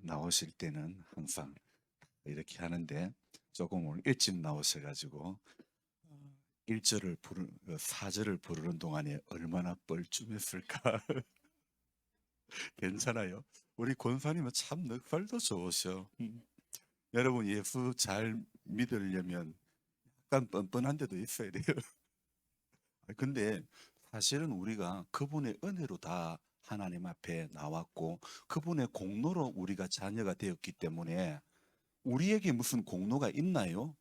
나오실 때는 항상 이렇게 하는데 조금 오늘 일찍 나오셔가지고 1절을 4절을 부르는 동안에 얼마나 뻘쭘했을까. 괜찮아요. 우리 권사님은 참 늑발도 좋으셔. 여러분 예수 잘 믿으려면 약간 뻔뻔한 데도 있어야 돼요. 근데 사실은 우리가 그분의 은혜로 다 하나님 앞에 나왔고 그분의 공로로 우리가 자녀가 되었기 때문에 우리에게 무슨 공로가 있나요?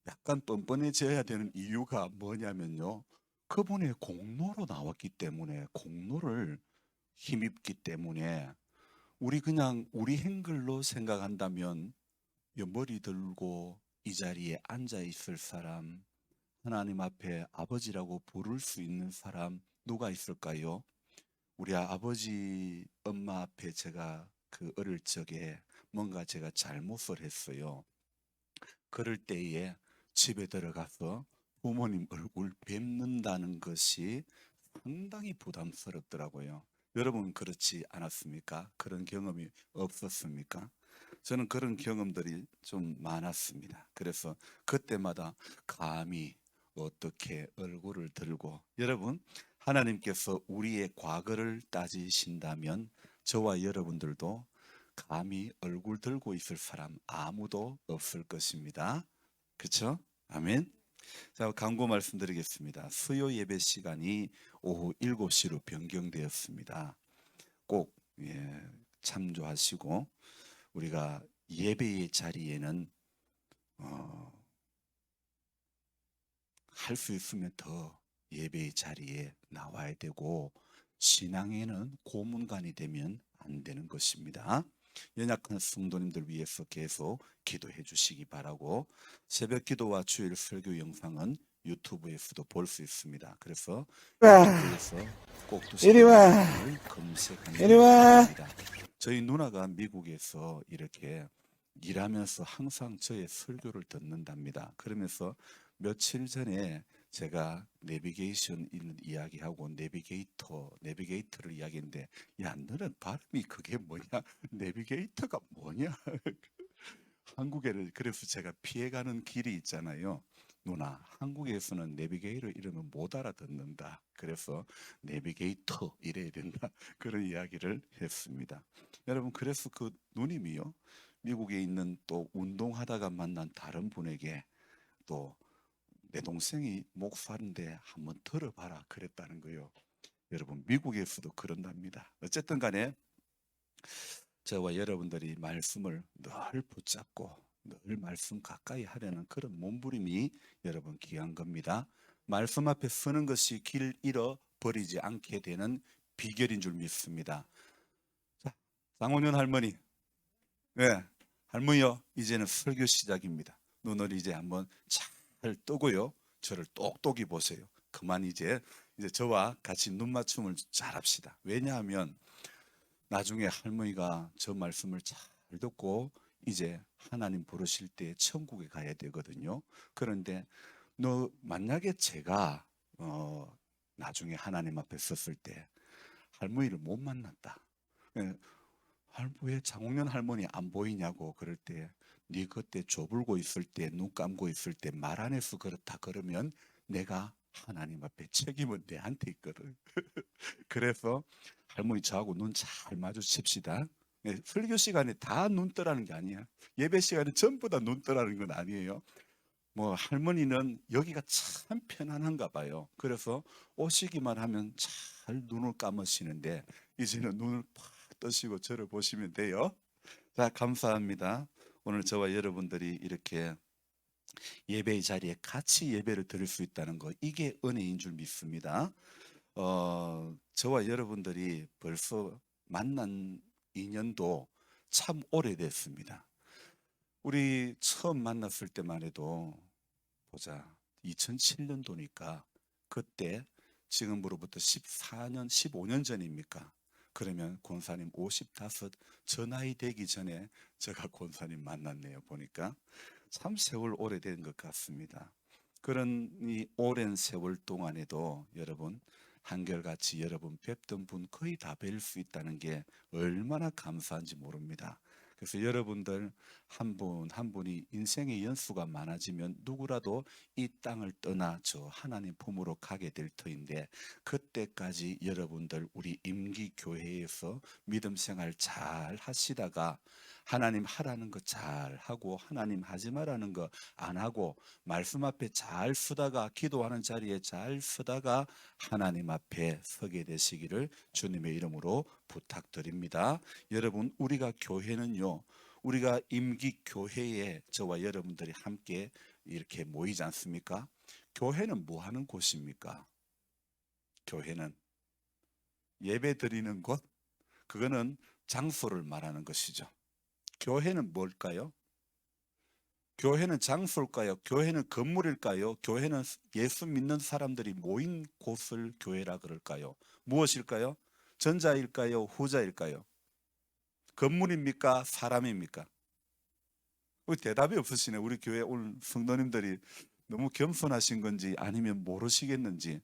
약간 뻔뻔해져야 되는 이유가 뭐냐면요. 그분의 공로로 나왔기 때문에 공로를 힘입기 때문에 우리 그냥 우리 행글로 생각한다면 머리 들고 이 자리에 앉아 있을 사람, 하나님 앞에 아버지라고 부를 수 있는 사람 누가 있을까요? 우리 아버지, 엄마 앞에 제가 그 어릴 적에 뭔가 제가 잘못을 했어요. 그럴 때에 집에 들어가서 부모님 얼굴 뵙는다는 것이 상당히 부담스럽더라고요. 여러분 그렇지 않았습니까? 그런 경험이 없었습니까? 저는 그런 경험들이 좀 많았습니다. 그래서 그때마다 감히 어떻게 얼굴을 들고 여러분 하나님께서 우리의 과거를 따지신다면 저와 여러분들도 감히 얼굴 들고 있을 사람 아무도 없을 것입니다. 그렇죠? 아멘. 자, 광고 말씀드리겠습니다. 수요 예배 시간이 오후 7시로 변경되었습니다. 꼭 참조하시고 우리가 예배의 자리에는 할 수 있으면 더 예배의 자리에 나와야 되고 신앙에는 고문관이 되면 안 되는 것입니다. 연약한 성도님들 위해서 계속 기도해 주시기 바라고 새벽 기도와 주일 설교 영상은 유튜브에서도 볼 수 있습니다. 그래서 와, 유튜브에서 이리 꼭두시대 와, 목사님을 이리 검색하면 와. 됩니다. 저희 누나가 미국에서 이렇게 일하면서 항상 저의 설교를 듣는답니다. 그러면서 며칠 전에 제가 내비게이션 이야기하고 내비게이터를 이야기했는데 야 너는 발음이 그게 뭐냐 내비게이터가 뭐냐 한국에를 그래서 제가 피해가는 길이 있잖아요. 누나 한국에서는 내비게이터 이름은 못 알아듣는다. 그래서 내비게이터 이래야 된다. 그런 이야기를 했습니다. 여러분 그래서 그 누님이요. 미국에 있는 또 운동하다가 만난 다른 분에게 또 내 동생이 목사인데 한번 들어봐라 그랬다는 거예요. 여러분 미국에서도 그런답니다. 어쨌든 간에 저와 여러분들이 말씀을 늘 붙잡고 늘 말씀 가까이 하려는 그런 몸부림이 여러분 귀한 겁니다. 말씀 앞에 서는 것이 길 잃어 버리지 않게 되는 비결인 줄 믿습니다. 자, 장원윤 할머니, 네, 할머니요, 이제는 설교 시작입니다. 눈을 이제 한번 잘 뜨고요, 저를 똑똑히 보세요. 그만 이제 저와 같이 눈 맞춤을 잘 합시다. 왜냐하면 나중에 할머니가 저 말씀을 잘 듣고 이제 하나님 부르실 때 천국에 가야 되거든요. 그런데 너 만약에 제가 나중에 하나님 앞에 섰을 때 할머니를 못 만났다. 예, 왜 장홍련 할머니 안 보이냐고 그럴 때 네 그때 조불고 있을 때 눈 감고 있을 때 말 안 해서 그렇다 그러면 내가 하나님 앞에 책임은 내한테 있거든. 그래서 할머니 저하고 눈 잘 마주칩시다. 네, 설교 시간에 다 눈 뜨라는 게 아니야. 예배 시간에 전부 다 눈 뜨라는 건 아니에요. 뭐 할머니는 여기가 참 편안한가 봐요. 그래서 오시기만 하면 잘 눈을 감으시는데 이제는 눈을 팍 뜨시고 저를 보시면 돼요. 자, 감사합니다. 오늘 저와 여러분들이 이렇게 예배의 자리에 같이 예배를 드릴 수 있다는 거 이게 은혜인 줄 믿습니다. 저와 여러분들이 벌써 만난 인연도 참 오래됐습니다. 우리 처음 만났을 때만 해도 보자. 2007년도니까 그때 지금으로부터 14년, 15년 전입니까? 그러면 권사님 55, 저 나이 되기 전에 제가 권사님 만났네요. 보니까 참 세월 오래된 것 같습니다. 그런 이 오랜 세월 동안에도 여러분 한결같이 여러분 뵙던 분 거의 다 뵐 수 있다는 게 얼마나 감사한지 모릅니다. 그래서 여러분들 한 분 한 분이 인생의 연수가 많아지면 누구라도 이 땅을 떠나 저 하나님 품으로 가게 될 터인데, 그때까지 여러분들 우리 임기교회에서 믿음 생활 잘 하시다가 하나님 하라는 거 잘 하고 하나님 하지 말라는 거 안 하고 말씀 앞에 잘 서다가 기도하는 자리에 잘 서다가 하나님 앞에 서게 되시기를 주님의 이름으로 부탁드립니다. 여러분, 우리가 교회는요, 우리가 임기 교회에 저와 여러분들이 함께 이렇게 모이지 않습니까? 교회는 뭐 하는 곳입니까? 교회는 예배 드리는 곳, 그거는 장소를 말하는 것이죠. 교회는 뭘까요? 교회는 장소일까요? 교회는 건물일까요? 교회는 예수 믿는 사람들이 모인 곳을 교회라 그럴까요? 무엇일까요? 전자일까요? 후자일까요? 건물입니까? 사람입니까? 우리 대답이 없으시네. 우리 교회 오늘 성도님들이 너무 겸손하신 건지 아니면 모르시겠는지.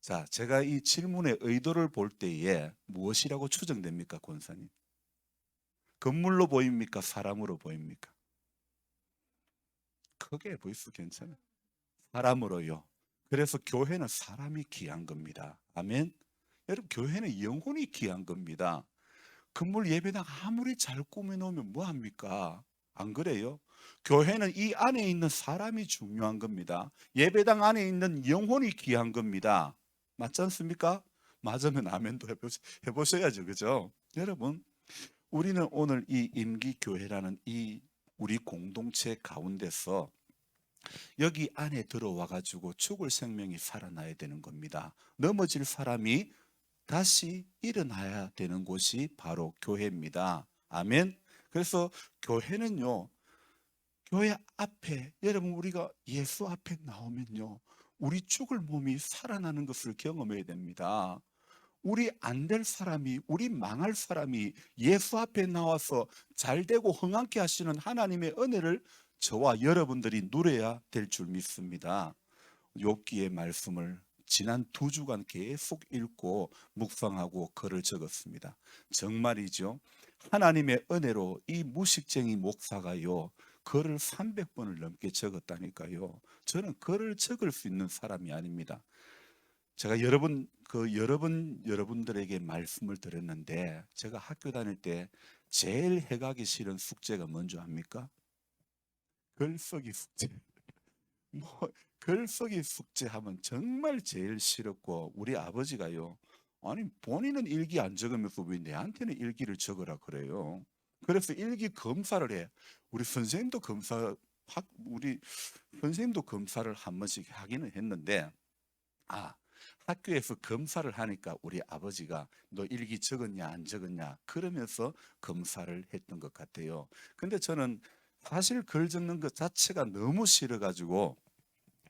자, 제가 이 질문의 의도를 볼 때에 무엇이라고 추정됩니까, 권사님? 건물로 보입니까? 사람으로 보입니까? 크게 보이스 괜찮아요. 사람으로요. 그래서 교회는 사람이 귀한 겁니다. 아멘. 여러분, 교회는 영혼이 귀한 겁니다. 건물 예배당 아무리 잘 꾸며놓으면 뭐합니까? 안 그래요? 교회는 이 안에 있는 사람이 중요한 겁니다. 예배당 안에 있는 영혼이 귀한 겁니다. 맞지 않습니까? 맞으면 아멘도 해보셔야죠. 그죠? 여러분, 우리는 오늘 이 임기교회라는 이 우리 공동체 가운데서 여기 안에 들어와 가지고 죽을 생명이 살아나야 되는 겁니다. 넘어질 사람이 다시 일어나야 되는 곳이 바로 교회입니다. 아멘. 그래서 교회는요, 교회 앞에, 여러분, 우리가 예수 앞에 나오면요, 우리 죽을 몸이 살아나는 것을 경험해야 됩니다. 우리 안 될 사람이, 우리 망할 사람이 예수 앞에 나와서 잘 되고 흥하게 하시는 하나님의 은혜를 저와 여러분들이 누려야 될 줄 믿습니다. 욥기의 말씀을 지난 2주간 계속 읽고 묵상하고 글을 적었습니다. 정말이죠. 하나님의 은혜로 이 무식쟁이 목사가요, 글을 300번을 넘게 적었다니까요. 저는 글을 적을 수 있는 사람이 아닙니다. 제가 여러분들에게 말씀을 드렸는데, 제가 학교 다닐 때 제일 해가기 싫은 숙제가 뭔지 압니까? 글쓰기 숙제. 뭐 글쓰기 숙제하면 정말 제일 싫었고, 우리 아버지가요, 아니 본인은 일기 안 적으면서 왜 내한테는 일기를 적으라 그래요. 그래서 일기 검사를 해. 우리 선생님도 우리 선생님도 검사를 한 번씩 하기는 했는데, 아, 학교에서 검사를 하니까 우리 아버지가 너 일기 적었냐 안 적었냐 그러면서 검사를 했던 것 같아요. 근데 저는 사실 글 적는 것 자체가 너무 싫어가지고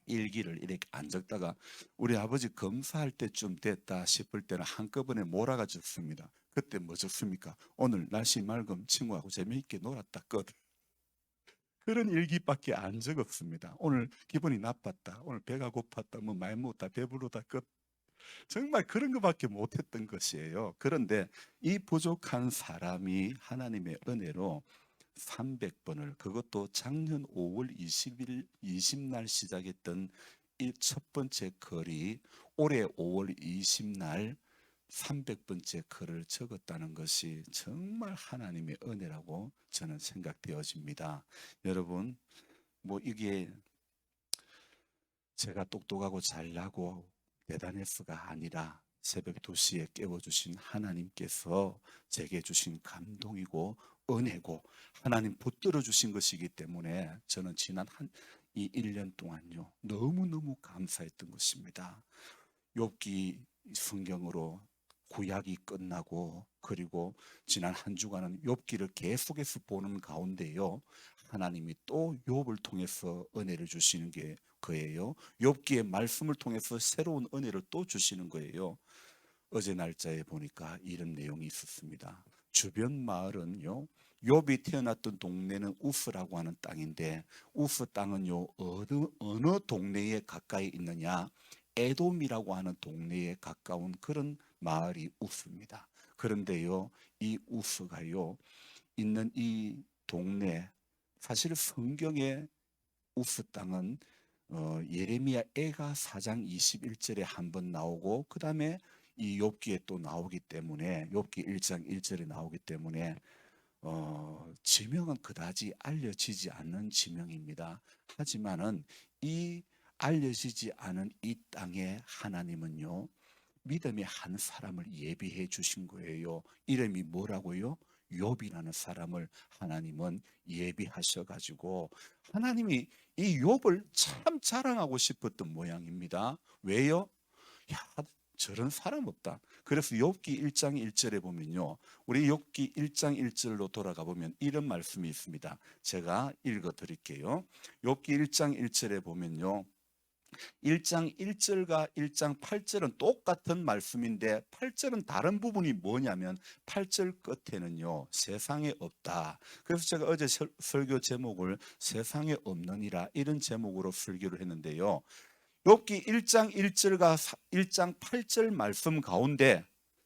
일기를 이렇게 안 적다가 우리 아버지 검사할 때쯤 됐다 싶을 때는 한꺼번에 몰아가 적습니다. 그때 뭐 적습니까? 오늘 날씨 맑음 친구하고 재미있게 놀았다 끝. 그런 일기밖에 안 적었습니다. 오늘 기분이 나빴다, 오늘 배가 고팠다, 뭐 많이 먹었다, 배부르다 끝. 정말 그런 것밖에 못했던 것이에요. 그런데 이 부족한 사람이 하나님의 은혜로 300번을, 그것도 작년 5월 20일 20날 시작했던 이 첫 번째 글이 올해 5월 20날 300번째 글을 적었다는 것이 정말 하나님의 은혜라고 저는 생각되어집니다. 여러분, 뭐 이게 제가 똑똑하고 잘나고 대단해서가 아니라 새벽 2시에 깨워주신 하나님께서 제게 주신 감동이고 은혜고 하나님 붙들어 주신 것이기 때문에 저는 지난 이 1년 동안요, 너무너무 감사했던 것입니다. 욥기 성경으로 구약이 끝나고, 그리고 지난 한 주간은 욥기를 계속해서 보는 가운데요, 하나님이 또 욥을 통해서 은혜를 주시는 게 거예요. 욥기의 말씀을 통해서 새로운 은혜를 또 주시는 거예요. 어제 날짜에 보니까 이런 내용이 있었습니다. 주변 마을은요, 욥이 태어났던 동네는 우스라고 하는 땅인데, 우스 땅은요 어느 동네에 가까이 있느냐, 에돔이라고 하는 동네에 가까운 그런 마을이 우스입니다. 그런데요, 이 우스가요 있는 이 동네, 사실 성경에 우스 땅은 예레미야 애가 4장 21절에 한번 나오고 그 다음에 이 욥기에 또 나오기 때문에 욥기 1장 1절에 나오기 때문에 지명은 그다지 알려지지 않는 지명입니다. 하지만은 이 알려지지 않은 이 땅에 하나님은요 믿음의 한 사람을 예비해 주신 거예요. 이름이 뭐라고요? 욥이라는 사람을 하나님은 예비하셔 가지고 하나님이 이 욥을 참 자랑하고 싶었던 모양입니다. 왜요? 야, 저런 사람 없다. 그래서 욥기 1장 1절에 보면요. 우리 욥기 1장 1절로 돌아가 보면 이런 말씀이 있습니다. 제가 읽어 드릴게요. 욥기 1장 1절에 보면요. 1장 1절과 1장 8절은 똑같은 말씀인데 8절은 다른 부분이 뭐냐면 8절 끝에는요 세상에 없다. 그래서 제가 어제 설교 제목을 세상에 없느니라 이런 제목으로 설교를 했는데요. 욥기 1장 1절과 1장 8절 말씀 가운데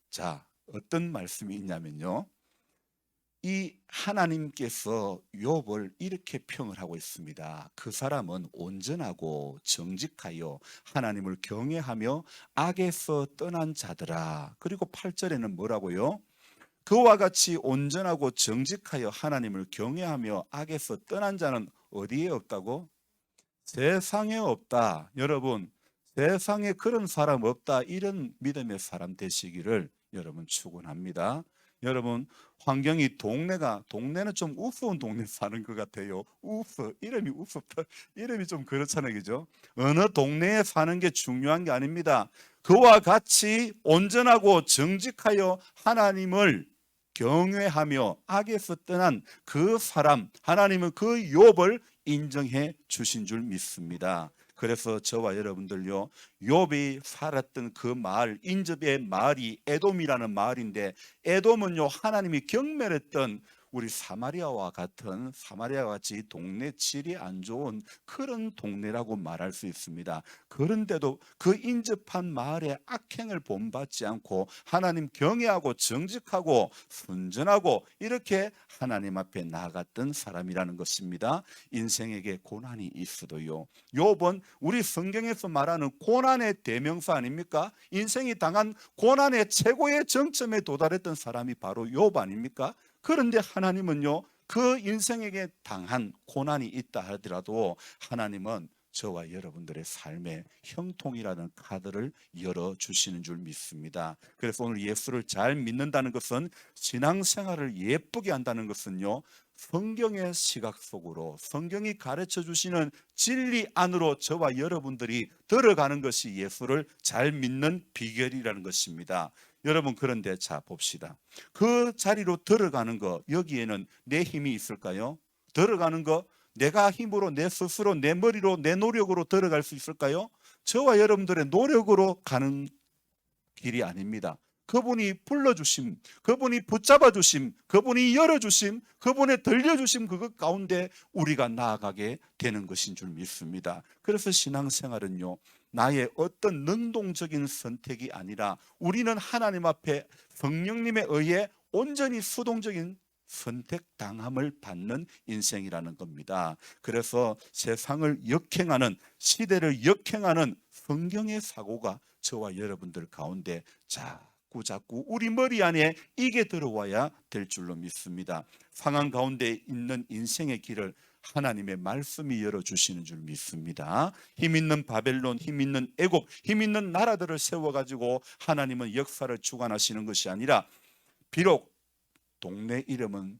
자 어떤 말씀이 있냐면요. 이 하나님께서 욥을 이렇게 평을 하고 있습니다. 그 사람은 온전하고 정직하여 하나님을 경외하며 악에서 떠난 자들아. 그리고 8절에는 뭐라고요? 그와 같이 온전하고 정직하여 하나님을 경외하며 악에서 떠난 자는 어디에 없다고? 세상에 없다. 여러분, 세상에 그런 사람 없다. 이런 믿음의 사람 되시기를 여러분 축원합니다. 여러분, 환경이 동네는 좀 우스운 동네 사는 것 같아요. 이름이 우습다. 이름이 좀 그렇잖아요, 그죠? 어느 동네에 사는 게 중요한 게 아닙니다. 그와 같이 온전하고 정직하여 하나님을 경외하며 악에서 떠난 그 사람, 하나님은 그 욥을 인정해 주신 줄 믿습니다. 그래서 저와 여러분들요, 욥이 살았던 그 마을, 인접의 마을이 에돔이라는 마을인데, 에돔은요 하나님이 경멸했던 우리 사마리아와 같이 동네 질이 안 좋은 그런 동네라고 말할 수 있습니다. 그런데도 그 인접한 마을의 악행을 본받지 않고 하나님 경외하고 정직하고 순전하고 이렇게 하나님 앞에 나아갔던 사람이라는 것입니다. 인생에게 고난이 있어도요, 욥은 우리 성경에서 말하는 고난의 대명사 아닙니까? 인생이 당한 고난의 최고의 정점에 도달했던 사람이 바로 욥 아닙니까? 그런데 하나님은요, 그 인생에게 당한 고난이 있다 하더라도 하나님은 저와 여러분들의 삶의 형통이라는 카드를 열어주시는 줄 믿습니다. 그래서 오늘 예수를 잘 믿는다는 것은, 신앙생활을 예쁘게 한다는 것은요, 성경의 시각 속으로 성경이 가르쳐 주시는 진리 안으로 저와 여러분들이 들어가는 것이 예수를 잘 믿는 비결이라는 것입니다. 여러분, 그런데 자 봅시다. 그 자리로 들어가는 거, 여기에는 내 힘이 있을까요? 들어가는 거 내가 힘으로, 내 스스로, 내 머리로, 내 노력으로 들어갈 수 있을까요? 저와 여러분들의 노력으로 가는 길이 아닙니다. 그분이 불러주심, 그분이 붙잡아주심, 그분이 열어주심, 그분의 들려주심, 그것 가운데 우리가 나아가게 되는 것인 줄 믿습니다. 그래서 신앙생활은요, 나의 어떤 능동적인 선택이 아니라 우리는 하나님 앞에 성령님에 의해 온전히 수동적인 선택당함을 받는 인생이라는 겁니다. 그래서 세상을 역행하는, 시대를 역행하는 성경의 사고가 저와 여러분들 가운데 자꾸 우리 머리 안에 이게 들어와야 될 줄로 믿습니다. 상황 가운데 있는 인생의 길을 하나님의 말씀이 열어주시는 줄 믿습니다. 힘 있는 바벨론, 힘 있는 애굽, 힘 있는 나라들을 세워가지고 하나님은 역사를 주관하시는 것이 아니라, 비록 동네 이름은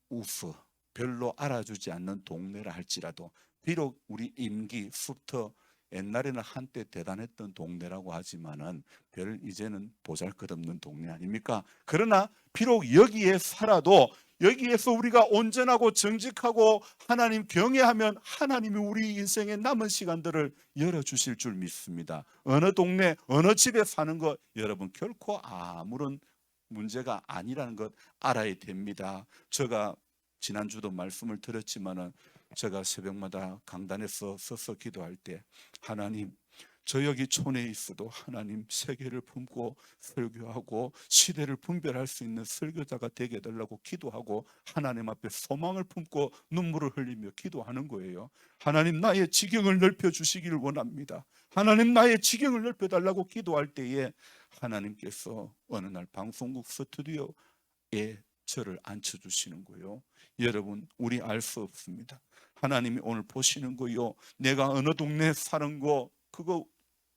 우스, 별로 알아주지 않는 동네라 할지라도, 비록 우리 임기, 숲터, 옛날에는 한때 대단했던 동네라고 하지만은 별 이제는 보잘것없는 동네 아닙니까? 그러나 비록 여기에 살아도 여기에서 우리가 온전하고 정직하고 하나님 경외하면 하나님이 우리 인생의 남은 시간들을 열어주실 줄 믿습니다. 어느 동네, 어느 집에 사는 것 여러분 결코 아무런 문제가 아니라는 것 알아야 됩니다. 제가 지난주도 말씀을 드렸지만은 제가 새벽마다 강단에서 서서 기도할 때, 하나님, 저 여기 촌에 있어도 하나님 세계를 품고 설교하고 시대를 분별할 수 있는 설교자가 되게 해달라고 기도하고 하나님 앞에 소망을 품고 눈물을 흘리며 기도하는 거예요. 하나님 나의 지경을 넓혀주시기를 원합니다. 하나님 나의 지경을 넓혀달라고 기도할 때에 하나님께서 어느 날 방송국 스튜디오에 저를 앉혀주시는 거예요. 여러분, 우리 알 수 없습니다. 하나님이 오늘 보시는 거요, 내가 어느 동네에 사는 거 그거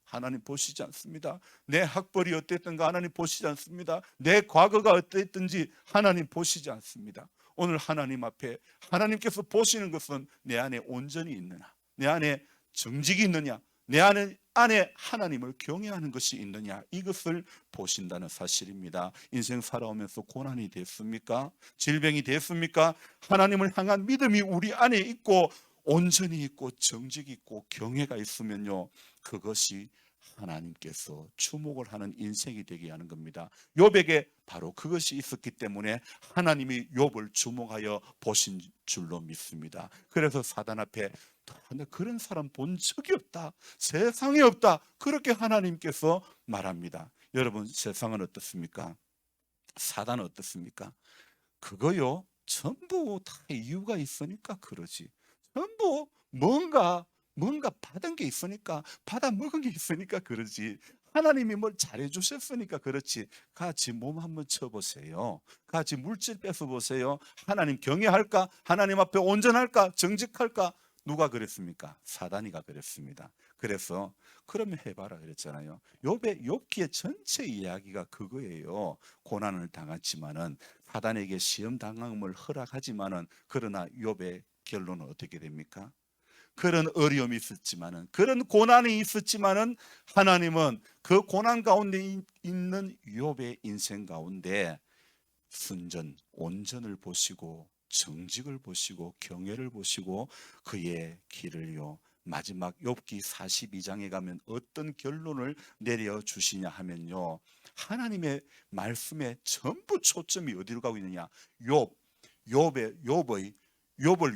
하나님 보시지 않습니다. 내 학벌이 어땠던가 하나님 보시지 않습니다. 내 과거가 어땠든지 하나님 보시지 않습니다. 오늘 하나님 앞에 하나님께서 보시는 것은 내 안에 온전히 있느냐, 내 안에 정직이 있느냐, 내 안에 하나님을 경외하는 것이 있느냐, 이것을 보신다는 사실입니다. 인생 살아오면서 고난이 됐습니까? 질병이 됐습니까? 하나님을 향한 믿음이 우리 안에 있고 온전히 있고 정직이 있고 경외가 있으면요, 그것이 하나님께서 주목을 하는 인생이 되게 하는 겁니다. 욥에게 바로 그것이 있었기 때문에 하나님이 욥을 주목하여 보신 줄로 믿습니다. 그래서 사단 앞에 그런 사람 본 적이 없다, 세상에 없다, 그렇게 하나님께서 말합니다. 여러분, 세상은 어떻습니까? 사단은 어떻습니까? 그거요, 전부 다 이유가 있으니까 그러지. 전부 뭔가 받은 게 있으니까, 받아 먹은 게 있으니까 그러지. 하나님이 뭘 잘해 주셨으니까 그렇지. 같이 몸 한번 쳐보세요. 같이 물질 뺏어보세요. 하나님 경외할까? 하나님 앞에 온전할까? 정직할까? 누가 그랬습니까? 사단이가 그랬습니다. 그래서 그러면 해봐라 그랬잖아요. 욥기의 전체 이야기가 그거예요. 고난을 당했지만은, 사단에게 시험 당함을 허락하지만은, 그러나 욥의 결론은 어떻게 됩니까? 그런 어려움이 있었지만은, 그런 고난이 있었지만은, 하나님은 그 고난 가운데 있는 욥의 인생 가운데 순전, 온전을 보시고 정직을 보시고 경외를 보시고 그의 길을요, 마지막 욥기 42장에 가면 어떤 결론을 내려 주시냐 하면요, 하나님의 말씀에 전부 초점이 어디로 가고 있느냐, 욥을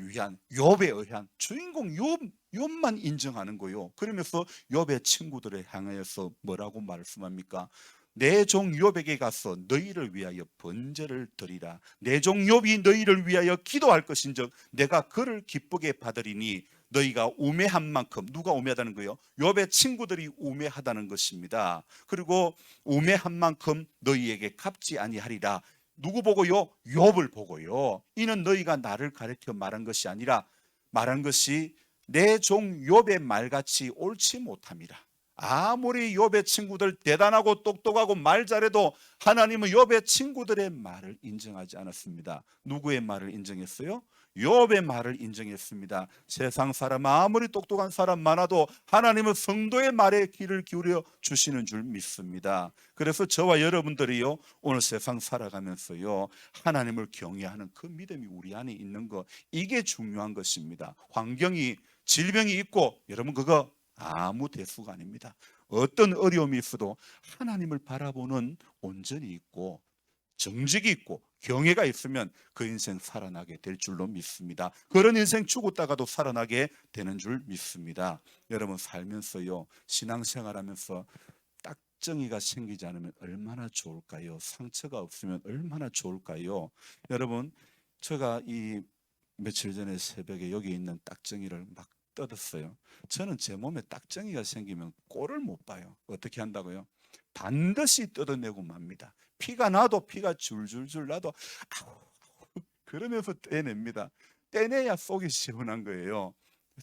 위한, 욥에 의한 주인공 욥만 인정하는 거요. 그러면서 욥의 친구들을 향하여서 뭐라고 말씀합니까? 내 종 욥에게 가서 너희를 위하여 번제를 드리라. 내 종 욥이 너희를 위하여 기도할 것인즉 내가 그를 기쁘게 받으리니 너희가 우매한 만큼, 누가 우매하다는 거예요? 욥의 친구들이 우매하다는 것입니다. 그리고 우매한 만큼 너희에게 갚지 아니하리라. 누구 보고요? 욥을 보고요. 이는 너희가 나를 가르쳐 말한 것이 아니라 말한 것이 내 종 욥의 말같이 옳지 못함이라. 아무리 욥의 친구들 대단하고 똑똑하고 말 잘해도 하나님은 욥의 친구들의 말을 인정하지 않았습니다. 누구의 말을 인정했어요? 욥의 말을 인정했습니다. 세상 사람 아무리 똑똑한 사람 많아도 하나님은 성도의 말에 귀를 기울여 주시는 줄 믿습니다. 그래서 저와 여러분들이요, 오늘 세상 살아가면서요, 하나님을 경외하는 그 믿음이 우리 안에 있는 것, 이게 중요한 것입니다. 환경이, 질병이 있고, 여러분 그거 아무 대수가 아닙니다. 어떤 어려움이 있어도 하나님을 바라보는 온전이 있고 정직이 있고 경외가 있으면 그 인생 살아나게 될 줄로 믿습니다. 그런 인생 죽었다가도 살아나게 되는 줄 믿습니다. 여러분, 살면서요, 신앙생활하면서 딱정이가 생기지 않으면 얼마나 좋을까요? 상처가 없으면 얼마나 좋을까요? 여러분, 제가 이 며칠 전에 새벽에 여기 있는 딱정이를 막 뜯었어요. 저는 제 몸에 딱정이가 생기면 꼴을 못 봐요. 어떻게 한다고요? 반드시 뜯어내고 맙니다. 피가 나도, 피가 줄줄줄 나도 그러면서 떼냅니다. 떼내야 속이 시원한 거예요.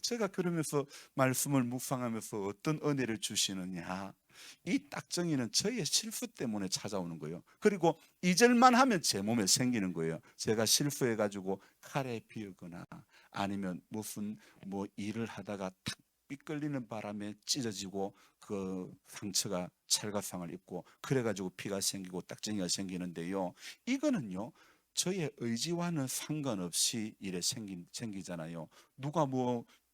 제가 그러면서 말씀을 묵상하면서 어떤 은혜를 주시느냐, 이 딱정이는 저의 실수 때문에 찾아오는 거예요. 그리고 잊을만 하면 제 몸에 생기는 거예요. 제가 실수해가지고 칼에 비었거나 아니면 무슨 일을 하다가 탁 삐끌리는 바람에 찢어지고 그 상처가 찰가상을 입고 그래가지고 피가 생기고 딱정이가 생기는데요, 이거는요 저의 의지와는 상관없이 이래 생기잖아요. 누가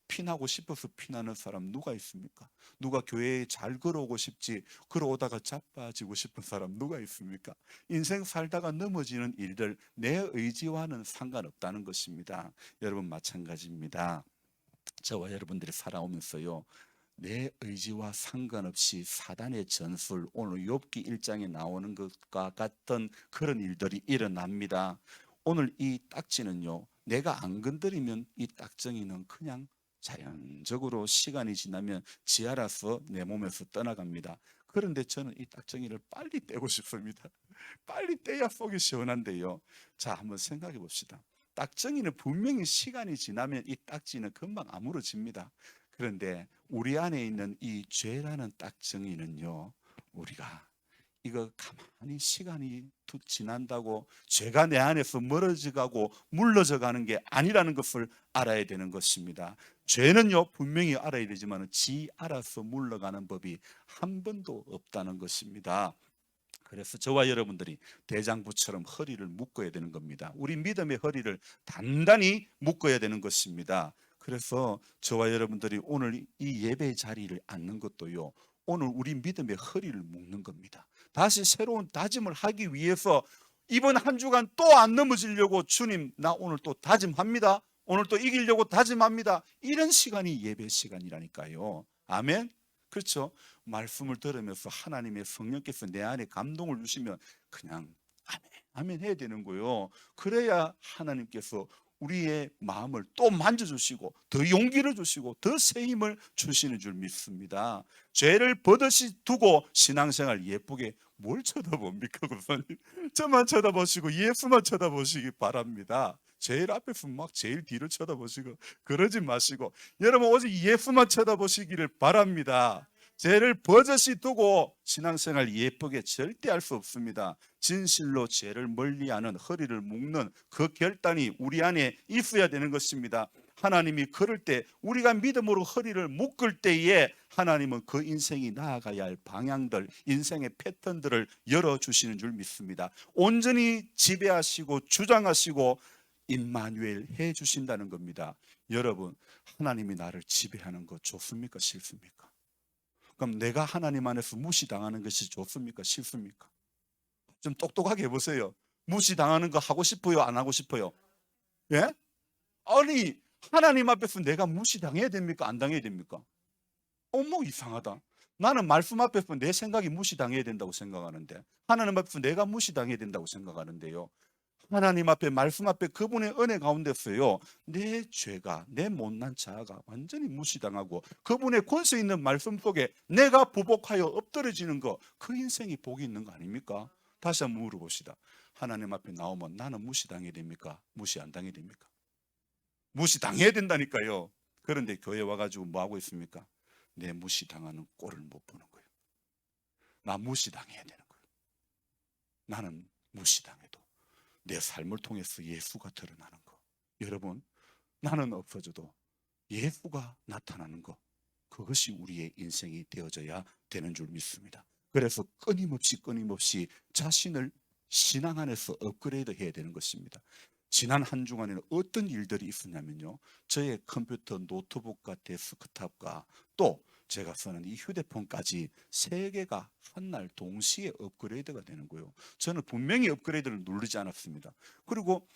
피나고 싶어서 피나는 사람 누가 있습니까? 누가 교회에 잘 걸어오고 싶지, 걸어오다가 자빠지고 싶은 사람 누가 있습니까? 인생 살다가 넘어지는 일들 내 의지와는 상관없다는 것입니다. 여러분, 마찬가지입니다. 저와 여러분들이 살아오면서요, 내 의지와 상관없이 사단의 전술, 오늘 욥기 1장에 나오는 것과 같은 그런 일들이 일어납니다. 오늘 이 딱지는요, 내가 안 건드리면 이 딱정이는 그냥 자연적으로 시간이 지나면 지 알아서 내 몸에서 떠나갑니다. 그런데 저는 이 딱정이를 빨리 떼고 싶습니다. 빨리 떼야 속이 시원한데요. 자, 한번 생각해 봅시다. 딱정이는 분명히 시간이 지나면 이 딱지는 금방 아물어집니다. 그런데 우리 안에 있는 이 죄라는 딱정이는요, 우리가 이거 가만히 시간이 지난다고 죄가 내 안에서 멀어져가고 물러져 가는 게 아니라는 것을 알아야 되는 것입니다. 죄는요, 분명히 알아야 되지만 지 알아서 물러가는 법이 한 번도 없다는 것입니다. 그래서 저와 여러분들이 대장부처럼 허리를 묶어야 되는 겁니다. 우리 믿음의 허리를 단단히 묶어야 되는 것입니다. 그래서 저와 여러분들이 오늘 이 예배 자리를 앉는 것도요, 오늘 우리 믿음의 허리를 묶는 겁니다. 다시 새로운 다짐을 하기 위해서 이번 한 주간 또 안 넘어지려고 주님, 나 오늘 또 다짐합니다. 오늘 또 이기려고 다짐합니다. 이런 시간이 예배 시간이라니까요. 아멘. 그렇죠. 말씀을 들으면서 하나님의 성령께서 내 안에 감동을 주시면 그냥 아멘, 아멘 해야 되는 거예요. 그래야 하나님께서 우리의 마음을 또 만져주시고 더 용기를 주시고 더 새 힘을 주시는 줄 믿습니다. 죄를 버젓이 두고 신앙생활 예쁘게 뭘 쳐다봅니까, 그러니? 저만 쳐다보시고 예수만 쳐다보시기 바랍니다. 제일 앞에서 막 제일 뒤를 쳐다보시고 그러지 마시고 여러분 오직 예수만 쳐다보시기를 바랍니다. 죄를 버젓이 두고 신앙생활 예쁘게 절대 할 수 없습니다. 진실로 죄를 멀리하는 허리를 묶는 그 결단이 우리 안에 있어야 되는 것입니다. 하나님이 그럴 때 우리가 믿음으로 허리를 묶을 때에 하나님은 그 인생이 나아가야 할 방향들, 인생의 패턴들을 열어주시는 줄 믿습니다. 온전히 지배하시고 주장하시고 임마누엘 해주신다는 겁니다. 여러분, 하나님이 나를 지배하는 거 좋습니까, 싫습니까? 그럼 내가 하나님 안에서 무시당하는 것이 좋습니까, 싫습니까? 좀 똑똑하게 해보세요. 무시당하는 거 하고 싶어요, 안 하고 싶어요? 예? 아니, 하나님 앞에서 내가 무시당해야 됩니까, 안 당해야 됩니까? 어머, 이상하다. 나는 말씀 앞에서 내 생각이 무시당해야 된다고 생각하는데 하나님 앞에서 내가 무시당해야 된다고 생각하는데요, 하나님 앞에 말씀 앞에 그분의 은혜 가운데서요, 내 죄가 내 못난 자아가 완전히 무시당하고 그분의 권세 있는 말씀 속에 내가 부복하여 엎드려지는 거, 그 인생이 복이 있는 거 아닙니까? 다시 한번 물어봅시다. 하나님 앞에 나오면 나는 무시당해야 됩니까, 무시 안 당해야 됩니까? 무시당해야 된다니까요. 그런데 교회 와가지고 뭐 하고 있습니까? 내 무시당하는 꼴을 못 보는 거예요. 나 무시당해야 되는 거예요. 나는 무시당해도 내 삶을 통해서 예수가 드러나는 거. 여러분, 나는 없어져도 예수가 나타나는 거, 그것이 우리의 인생이 되어져야 되는 줄 믿습니다. 그래서 끊임없이 자신을 신앙 안에서 업그레이드 해야 되는 것입니다. 지난 한 주간에는 어떤 일들이 있었냐면요, 저의 컴퓨터, 노트북과 데스크탑과 또 제가 쓰는 이 휴대폰까지 세 개가 한 날 동시에 업그레이드가 되는 거예요. 저는 분명히 업그레이드를 누르지 않았습니다. 그리고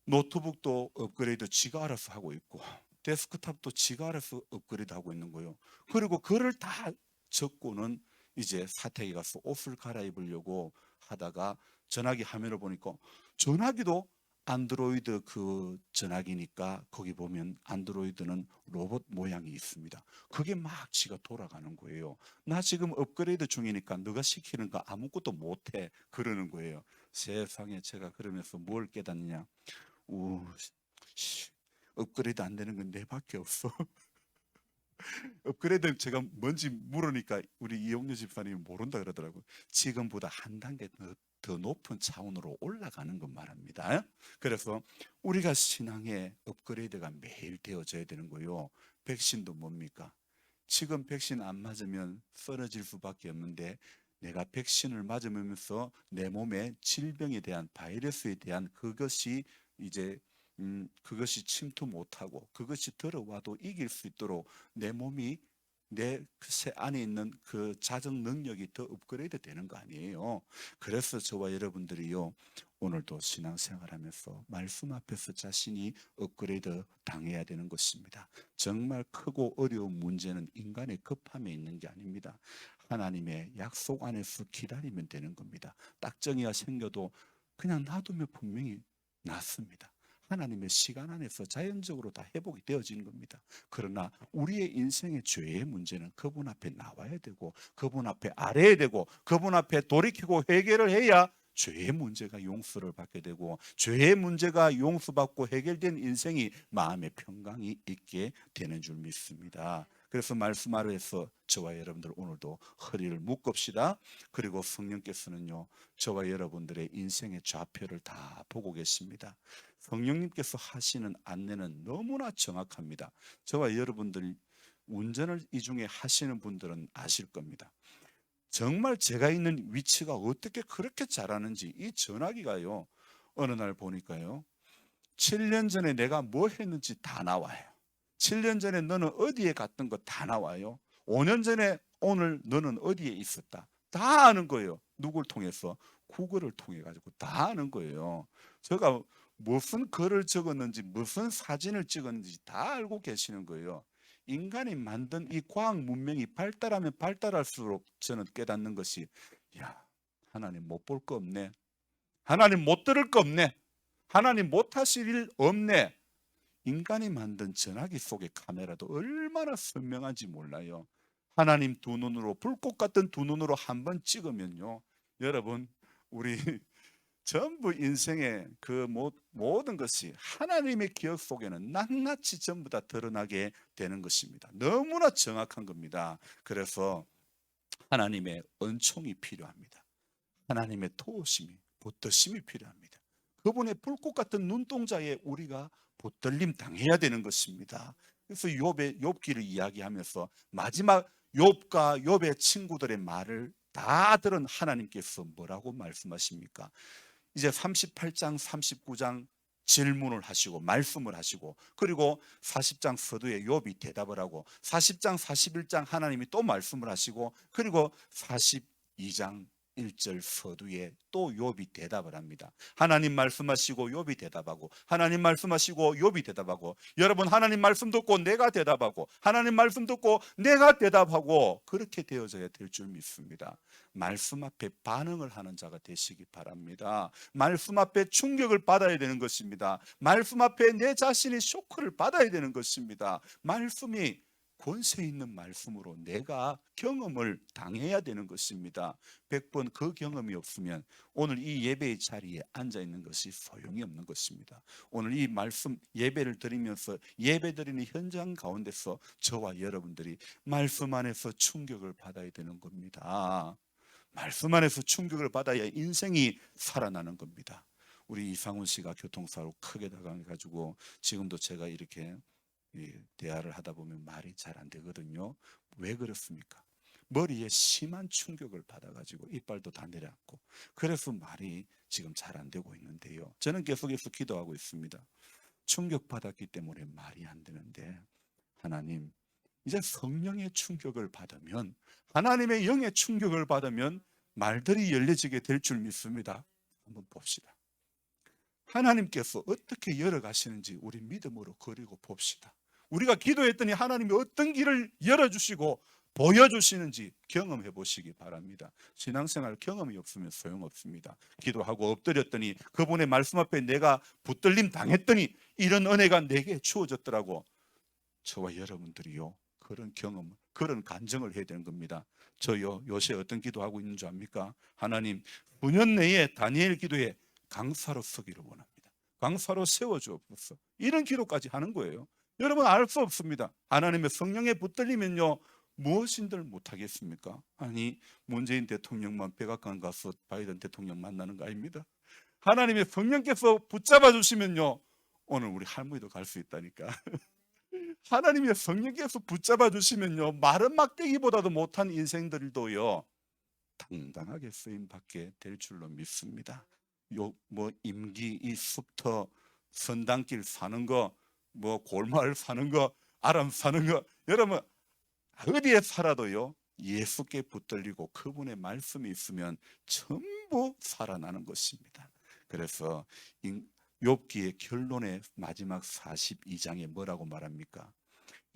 노트북도 업그레이드 지가 알아서 하고 있고 데스크탑도 지가 알아서 업그레이드 하고 있는 거예요. 그리고 그를 다 적고는 이제 사택에 가서 옷을 갈아입으려고 하다가 전화기 화면을 보니까 전화기도 안드로이드 그 전화기니까 거기 보면 안드로이드는 로봇 모양이 있습니다. 그게 막 지가 돌아가는 거예요. 나 지금 업그레이드 중이니까 너가 시키는 거 아무것도 못해 그러는 거예요. 세상에, 제가 그러면서 뭘 깨닫느냐, 업그레이드 안 되는 건 내밖에 없어. 업그레이드 제가 뭔지 물으니까 우리 이용료 집사님이 모른다 그러더라고요. 지금보다 한 단계 더 높은 차원으로 올라가는 것 말합니다. 그래서 우리가 신앙의 업그레이드가 매일 되어져야 되는 거요. 백신도 뭡니까? 지금 백신 안 맞으면 쓰러질 수밖에 없는데 내가 백신을 맞으면서 내 몸에 질병에 대한, 바이러스에 대한 그것이 이제 그것이 침투 못하고 그것이 들어와도 이길 수 있도록 내 몸이 내 안에 있는 그 자정 능력이 더 업그레이드 되는 거 아니에요. 그래서 저와 여러분들이요, 오늘도 신앙생활하면서 말씀 앞에서 자신이 업그레이드 당해야 되는 것입니다. 정말 크고 어려운 문제는 인간의 급함에 있는 게 아닙니다. 하나님의 약속 안에서 기다리면 되는 겁니다. 딱정이가 생겨도 그냥 놔두면 분명히 낫습니다. 하나님의 시간 안에서 자연적으로 다 회복이 되어지는 겁니다. 그러나 우리의 인생의 죄의 문제는 그분 앞에 나와야 되고, 그분 앞에 알아야 되고, 그분 앞에 돌이키고 회개를 해야 죄의 문제가 용서를 받게 되고, 죄의 문제가 용서받고 해결된 인생이 마음의 평강이 있게 되는 줄 믿습니다. 그래서 말씀 아래에서 저와 여러분들 오늘도 허리를 묶읍시다. 그리고 성령께서는요, 저와 여러분들의 인생의 좌표를 다 보고 계십니다. 성령님께서 하시는 안내는 너무나 정확합니다. 저와 여러분들 운전을 이 중에 하시는 분들은 아실 겁니다. 정말 제가 있는 위치가 어떻게 그렇게 잘하는지, 이 전화기가요, 어느 날 보니까요, 7년 전에 내가 뭐 했는지 다 나와요. 7년 전에 너는 어디에 갔던 거 다 나와요. 5년 전에 오늘 너는 어디에 있었다, 다 아는 거예요. 누굴 통해서? 구글을 통해 가지고 다 아는 거예요. 제가 무슨 글을 적었는지, 무슨 사진을 찍었는지 다 알고 계시는 거예요. 인간이 만든 이 과학 문명이 발달하면 발달할수록 저는 깨닫는 것이, 야, 하나님 못 볼 거 없네. 하나님 못 들을 거 없네. 하나님 못 하실 일 없네. 인간이 만든 전화기 속의 카메라도 얼마나 선명한지 몰라요. 하나님 두 눈으로, 불꽃 같은 두 눈으로 한번 찍으면요, 여러분, 우리 전부 인생의 그 모든 것이 하나님의 기억 속에는 낱낱이 전부 다 드러나게 되는 것입니다. 너무나 정확한 겁니다. 그래서 하나님의 은총이 필요합니다. 하나님의 도우심이, 붙드심이 필요합니다. 그분의 불꽃 같은 눈동자에 우리가 붙들림 당해야 되는 것입니다. 그래서 욥기를 이야기하면서 마지막 욥과 욥의 친구들의 말을 다 들은 하나님께서 뭐라고 말씀하십니까? 이제 38장, 39장 질문을 하시고 말씀을 하시고, 그리고 40장 서두에 욥이 대답을 하고, 40장, 41장 하나님이 또 말씀을 하시고, 그리고 42장 1절 서두에 또 욥이 대답을 합니다. 하나님 말씀하시고 욥이 대답하고, 하나님 말씀하시고 욥이 대답하고, 여러분 하나님 말씀 듣고 내가 대답하고, 하나님 말씀 듣고 내가 대답하고, 그렇게 되어져야 될 줄 믿습니다. 말씀 앞에 반응을 하는 자가 되시기 바랍니다. 말씀 앞에 충격을 받아야 되는 것입니다. 말씀 앞에 내 자신이 쇼크를 받아야 되는 것입니다. 말씀이 권세 있는 말씀으로 내가 경험을 당해야 되는 것입니다. 100번 그 경험이 없으면 오늘 이 예배의 자리에 앉아 있는 것이 소용이 없는 것입니다. 오늘 이 말씀 예배를 드리면서 예배 드리는 현장 가운데서 저와 여러분들이 말씀 안에서 충격을 받아야 되는 겁니다. 말씀 안에서 충격을 받아야 인생이 살아나는 겁니다. 우리 이상훈 씨가 교통사고 크게 당해가지고 지금도 제가 이렇게 대화를 하다 보면 말이 잘 안 되거든요. 왜 그렇습니까? 머리에 심한 충격을 받아가지고 이빨도 다 내려앉고, 그래서 말이 지금 잘 안 되고 있는데요. 저는 계속해서 기도하고 있습니다. 충격받았기 때문에 말이 안 되는데, 하나님, 이제 성령의 충격을 받으면, 하나님의 영의 충격을 받으면 말들이 열려지게 될 줄 믿습니다. 한번 봅시다. 하나님께서 어떻게 열어가시는지 우리 믿음으로 그리고 봅시다. 우리가 기도했더니 하나님이 어떤 길을 열어주시고 보여주시는지 경험해 보시기 바랍니다. 신앙생활 경험이 없으면 소용없습니다. 기도하고 엎드렸더니 그분의 말씀 앞에 내가 붙들림 당했더니 이런 은혜가 내게 주어졌더라고. 저와 여러분들이요, 그런 경험, 그런 간증을 해야 되는 겁니다. 저요, 요새 어떤 기도하고 있는 줄 압니까? 하나님, 9년 내에 다니엘 기도에 강사로 서기를 원합니다. 강사로 세워주옵소서. 이런 기도까지 하는 거예요. 여러분, 알 수 없습니다. 하나님의 성령에 붙들리면요, 무엇인들 못하겠습니까? 아니, 문재인 대통령만 백악관 가서 바이든 대통령 만나는 거 아닙니다. 하나님의 성령께서 붙잡아 주시면요, 오늘 우리 할머니도 갈 수 있다니까. 하나님의 성령께서 붙잡아 주시면요, 마른 막대기보다도 못한 인생들도요, 당당하게 쓰임 받게 될 줄로 믿습니다. 임기, 이 숲터, 선당길 사는 거, 골마을 사는 거, 아람 사는 거, 여러분 어디에 살아도요 예수께 붙들리고 그분의 말씀이 있으면 전부 살아나는 것입니다. 그래서 욥기의 결론의 마지막 42장에 뭐라고 말합니까?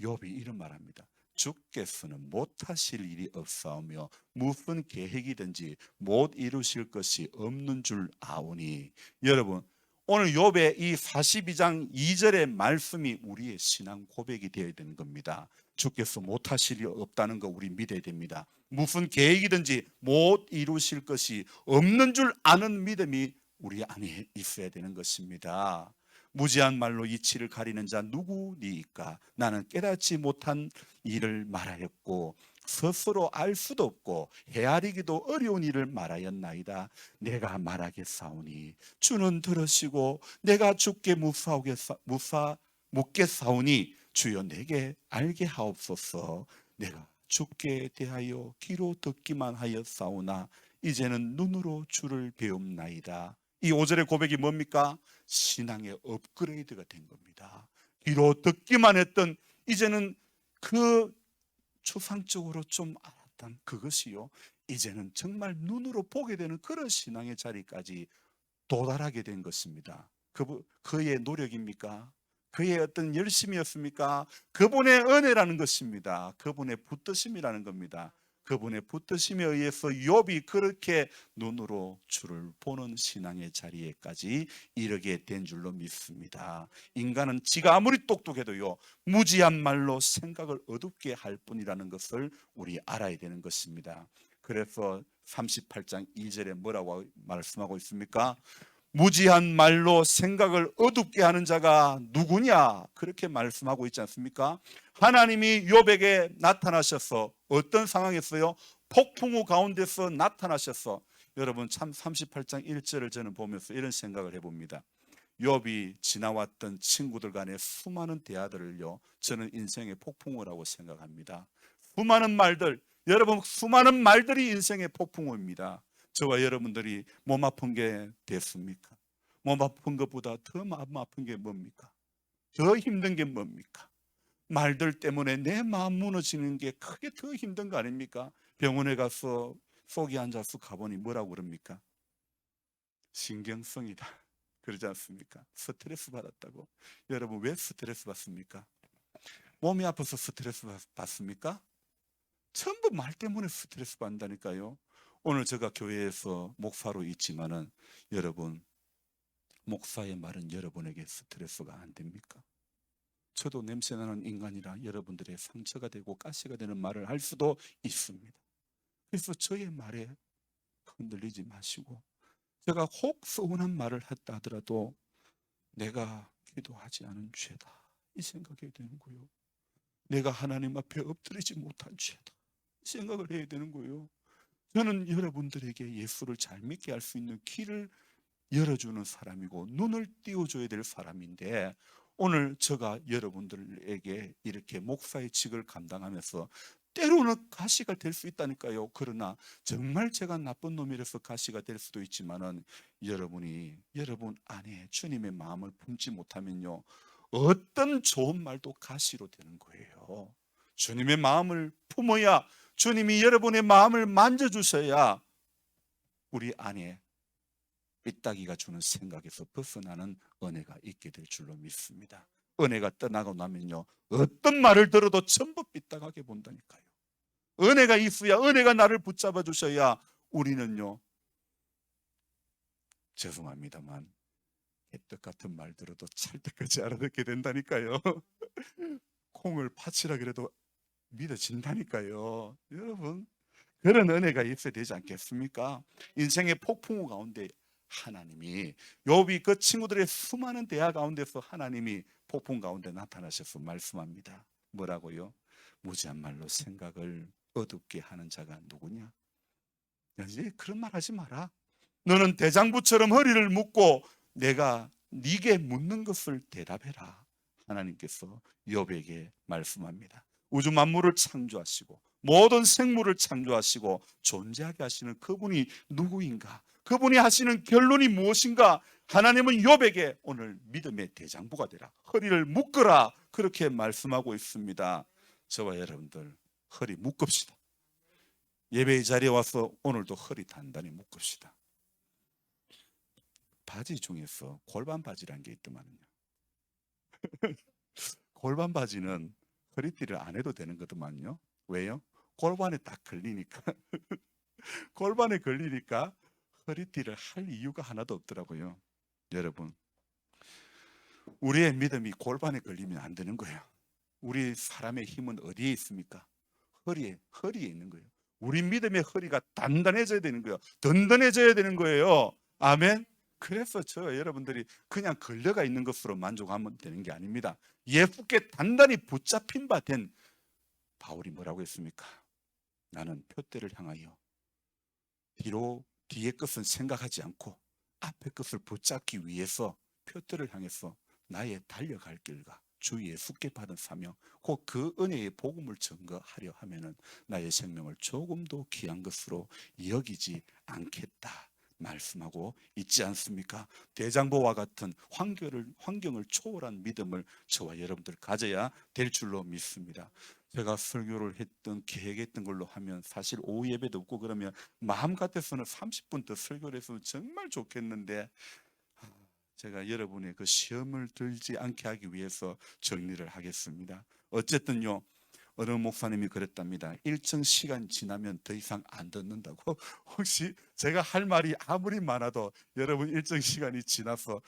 욥이 이런 말합니다. 주께서는 못하실 일이 없사오며 무슨 계획이든지 못 이루실 것이 없는 줄 아오니. 여러분, 오늘 욥의 이 42장 2절의 말씀이 우리의 신앙 고백이 되어야 되는 겁니다. 주께서 못하실 일이 없다는 거 우리 믿어야 됩니다. 무슨 계획이든지 못 이루실 것이 없는 줄 아는 믿음이 우리 안에 있어야 되는 것입니다. 무지한 말로 이치를 가리는 자 누구니까? 나는 깨닫지 못한 일을 말하였고 스스로 알 수도 없고 헤아리기도 어려운 일을 말하였나이다. 내가 말하겠사오니 주는 들으시고 내가 주께 묻겠사오니 주여 내게 알게 하옵소서. 내가 주께 대하여 귀로 듣기만 하였사오나 이제는 눈으로 주를 배움나이다. 이 5절의 고백이 뭡니까? 신앙의 업그레이드가 된 겁니다. 귀로 듣기만 했던 이제는 그 추상적으로 좀 알았던 그것이요, 이제는 정말 눈으로 보게 되는 그런 신앙의 자리까지 도달하게 된 것입니다. 그의 노력입니까? 그의 어떤 열심이었습니까? 그분의 은혜라는 것입니다. 그분의 붙드심이라는 겁니다. 그분의 붙드심에 의해서 욥이 그렇게 눈으로 주를 보는 신앙의 자리에까지 이르게 된 줄로 믿습니다. 인간은 지가 아무리 똑똑해도요 무지한 말로 생각을 어둡게 할 뿐이라는 것을 우리 알아야 되는 것입니다. 그래서 38장 2절에 뭐라고 말씀하고 있습니까? 무지한 말로 생각을 어둡게 하는 자가 누구냐? 그렇게 말씀하고 있지 않습니까? 하나님이 욥에게 나타나셔서 어떤 상황이었어요? 폭풍우 가운데서 나타나셔서, 여러분 참 38장 1절을 저는 보면서 이런 생각을 해봅니다. 욥이 지나왔던 친구들 간의 수많은 대화들을요 저는 인생의 폭풍우라고 생각합니다. 수많은 말들, 여러분 수많은 말들이 인생의 폭풍우입니다. 저와 여러분들이 몸 아픈 게 됐습니까? 몸 아픈 것보다 더 마음 아픈 게 뭡니까? 더 힘든 게 뭡니까? 말들 때문에 내 마음 무너지는 게 크게 더 힘든 거 아닙니까? 병원에 가서 속이 앉아서 가보니 뭐라고 그럽니까? 신경성이다 그러지 않습니까? 스트레스 받았다고. 여러분 왜 스트레스 받습니까? 몸이 아파서 스트레스 받습니까? 전부 말 때문에 스트레스 받는다니까요. 오늘 제가 교회에서 목사로 있지만은 여러분 목사의 말은 여러분에게 스트레스가 안 됩니까? 저도 냄새나는 인간이라 여러분들의 상처가 되고 가시가 되는 말을 할 수도 있습니다. 그래서 저의 말에 흔들리지 마시고, 제가 혹 서운한 말을 했다 하더라도 내가 기도하지 않은 죄다 이 생각이 되는 거예요. 내가 하나님 앞에 엎드리지 못한 죄다 이 생각을 해야 되는 거예요. 저는 여러분들에게 예수를 잘 믿게 할 수 있는 길을 열어주는 사람이고 눈을 띄워줘야 될 사람인데, 오늘 제가 여러분들에게 이렇게 목사의 직을 감당하면서 때로는 가시가 될 수 있다니까요. 그러나 정말 제가 나쁜 놈이라서 가시가 될 수도 있지만은 여러분이 여러분 안에 주님의 마음을 품지 못하면요 어떤 좋은 말도 가시로 되는 거예요. 주님의 마음을 품어야, 주님이 여러분의 마음을 만져주셔야 우리 안에 삐딱이가 주는 생각에서 벗어나는 은혜가 있게 될 줄로 믿습니다. 은혜가 떠나고 나면요 어떤 말을 들어도 전부 삐딱하게 본다니까요. 은혜가 있어야, 은혜가 나를 붙잡아 주셔야 우리는요, 죄송합니다만 개떡 같은 말 들어도 찰떡같이 알아듣게 된다니까요. 콩을 파치라 그래도 믿어진다니까요. 여러분 그런 은혜가 있어야 되지 않겠습니까? 인생의 폭풍우 가운데 하나님이, 욥이 그 친구들의 수많은 대화 가운데서 하나님이 폭풍 가운데 나타나셔서 말씀합니다. 뭐라고요? 무지한 말로 생각을 어둡게 하는 자가 누구냐? 이제 그런 말 하지 마라. 너는 대장부처럼 허리를 묶고 내가 네게 묻는 것을 대답해라. 하나님께서 욥에게 말씀합니다. 우주 만물을 창조하시고 모든 생물을 창조하시고 존재하게 하시는 그분이 누구인가? 그분이 하시는 결론이 무엇인가? 하나님은 욥에게 오늘 믿음의 대장부가 되라, 허리를 묶으라, 그렇게 말씀하고 있습니다. 저와 여러분들 허리 묶읍시다. 예배의 자리에 와서 오늘도 허리 단단히 묶읍시다. 바지 중에서 골반 바지라는 게 있더만요. 골반 바지는 허리띠를 안 해도 되는 거더만요. 왜요? 골반에 딱 걸리니까. 골반에 걸리니까 허리띠를 할 이유가 하나도 없더라고요. 여러분, 우리의 믿음이 골반에 걸리면 안 되는 거예요. 우리 사람의 힘은 어디에 있습니까? 허리에 있는 거예요. 우리 믿음의 허리가 단단해져야 되는 거예요. 든든해져야 되는 거예요. 아멘. 그래서 여러분들이 그냥 걸려가 있는 것으로 만족하면 되는 게 아닙니다. 예쁘게 단단히 붙잡힌 바 된 바울이 뭐라고 했습니까? 나는 표대를 향하여 뒤의 것은 생각하지 않고 앞의 것을 붙잡기 위해서 표대를 향해서 나의 달려갈 길과 주 예수께 받은 사명, 곧 그 은혜의 복음을 증거하려 하면은 나의 생명을 조금도 귀한 것으로 여기지 않겠다 말씀하고 있지 않습니까? 대장보와 같은 환경을 초월한 믿음을 저와 여러분들 가져야 될 줄로 믿습니다. 제가 설교를 계획했던 걸로 하면 사실 오후 예배도 없고 그러면 마음 같아서는 30분 더 설교를 했으면 정말 좋겠는데 제가 여러분의 그 시험을 들지 않게 하기 위해서 정리를 하겠습니다. 어쨌든요, 어느 목사님이 그랬답니다. 일정 시간 지나면 더 이상 안 듣는다고. 혹시 제가 할 말이 아무리 많아도 여러분 일정 시간이 지나서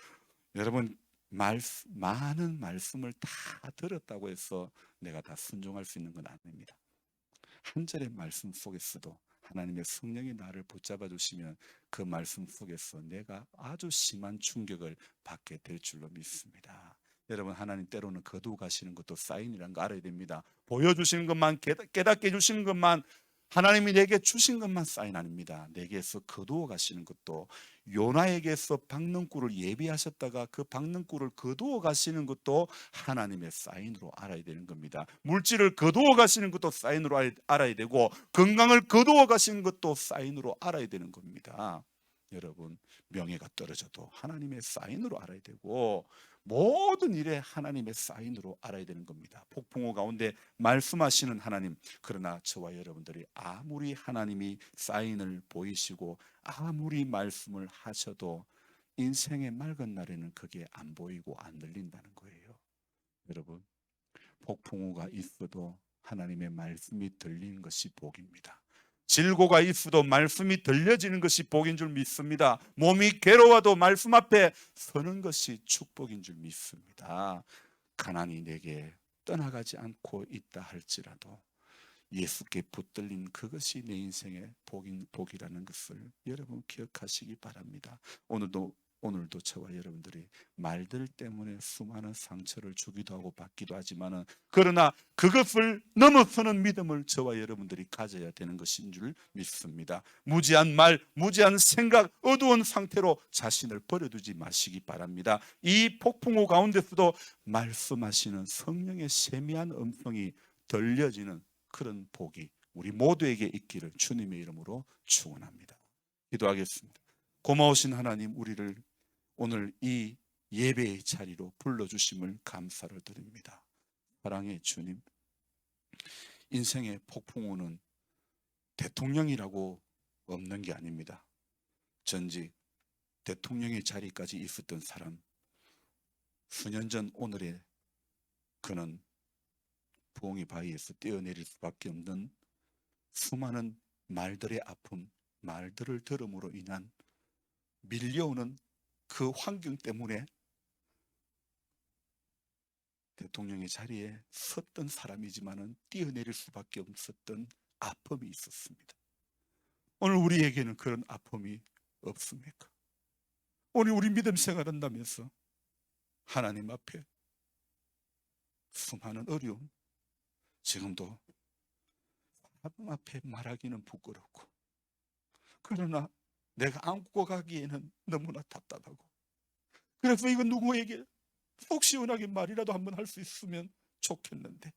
여러분 많은 말씀을 다 들었다고 해서 내가 다 순종할 수 있는 건 아닙니다. 한 절의 말씀 속에서도 하나님의 성령이 나를 붙잡아 주시면 그 말씀 속에서 내가 아주 심한 충격을 받게 될 줄로 믿습니다. 여러분, 하나님 때로는 거두어 가시는 것도 사인이라는 거 알아야 됩니다. 보여주시는 것만, 깨닫게 해주시는 것만, 하나님이 내게 주신 것만 사인 아닙니다. 내게서 거두어 가시는 것도, 요나에게서 박능굴을 예비하셨다가 그 박능굴을 거두어 가시는 것도 하나님의 사인으로 알아야 되는 겁니다. 물질을 거두어 가시는 것도 사인으로 알아야 되고, 건강을 거두어 가시는 것도 사인으로 알아야 되는 겁니다. 여러분, 명예가 떨어져도 하나님의 사인으로 알아야 되고, 모든 일에 하나님의 사인으로 알아야 되는 겁니다. 폭풍우 가운데 말씀하시는 하나님, 그러나 저와 여러분들이 아무리 하나님이 사인을 보이시고 아무리 말씀을 하셔도 인생의 맑은 날에는 그게 안 보이고 안 들린다는 거예요. 여러분, 폭풍우가 있어도 하나님의 말씀이 들리는 것이 복입니다. 질고가 있어도 말씀이 들려지는 것이 복인 줄 믿습니다. 몸이 괴로워도 말씀 앞에 서는 것이 축복인 줄 믿습니다. 가난이 내게 떠나가지 않고 있다 할지라도 예수께 붙들린 그것이 내 인생의 복이라는 것을 여러분 기억하시기 바랍니다. 오늘도 저와 여러분들이 말들 때문에 수많은 상처를 주기도 하고 받기도 하지만은, 그러나 그것을 넘어서는 믿음을 저와 여러분들이 가져야 되는 것인 줄 믿습니다. 무지한 말, 무지한 생각, 어두운 상태로 자신을 버려두지 마시기 바랍니다. 이 폭풍우 가운데서도 말씀하시는 성령의 세미한 음성이 들려지는 그런 복이 우리 모두에게 있기를 주님의 이름으로 축원합니다. 기도하겠습니다. 고마우신 하나님, 우리를 오늘 이 예배의 자리로 불러주심을 감사를 드립니다. 사랑의 주님, 인생의 폭풍우는 대통령이라고 없는 게 아닙니다. 전직 대통령의 자리까지 있었던 사람, 수년 전 오늘의 그는 부엉이 바위에서 뛰어내릴 수밖에 없는 수많은 말들의 아픔, 말들을 들음으로 인한 밀려오는 그 환경 때문에 대통령의 자리에 섰던 사람이지만은 뛰어내릴 수밖에 없었던 아픔이 있었습니다. 오늘 우리에게는 그런 아픔이 없습니까? 오늘 우리 믿음 생활한다면서 하나님 앞에 수많은 어려움, 지금도 사람 앞에 말하기는 부끄럽고, 그러나 내가 안고 가기에는 너무나 답답하고, 그래서 이거 누구에게 속 시원하게 말이라도 한번 할 수 있으면 좋겠는데,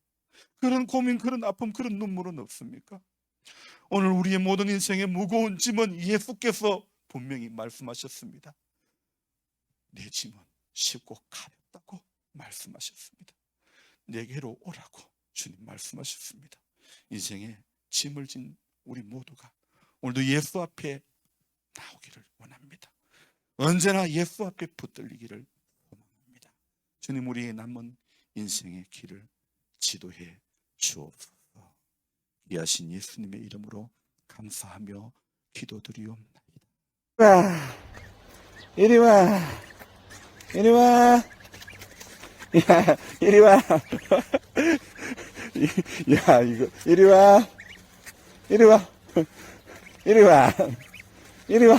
그런 고민, 그런 아픔, 그런 눈물은 없습니까? 오늘 우리의 모든 인생의 무거운 짐은 예수께서 분명히 말씀하셨습니다. 내 짐은 쉽고 가볍다고 말씀하셨습니다. 내게로 오라고 주님 말씀하셨습니다. 인생에 짐을 진 우리 모두가 오늘도 예수 앞에 나오기를 원합니다. 언제나 예수 앞에 붙들리기를 원합니다. 주님, 우리의 남은 인생의 길을 지도해 주옵소서. 귀하신 예수님의 이름으로 감사하며 기도드리옵나이다. 와, 이리 와, 이리 와, 야, 이리 와, 야, 이거, 이리 와, 이리 와, 이리 와, 이리 와,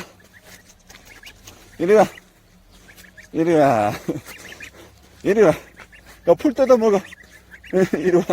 이리 와, 이리 와, 이리 와, 너 풀 뜯어 먹어, 이리 와.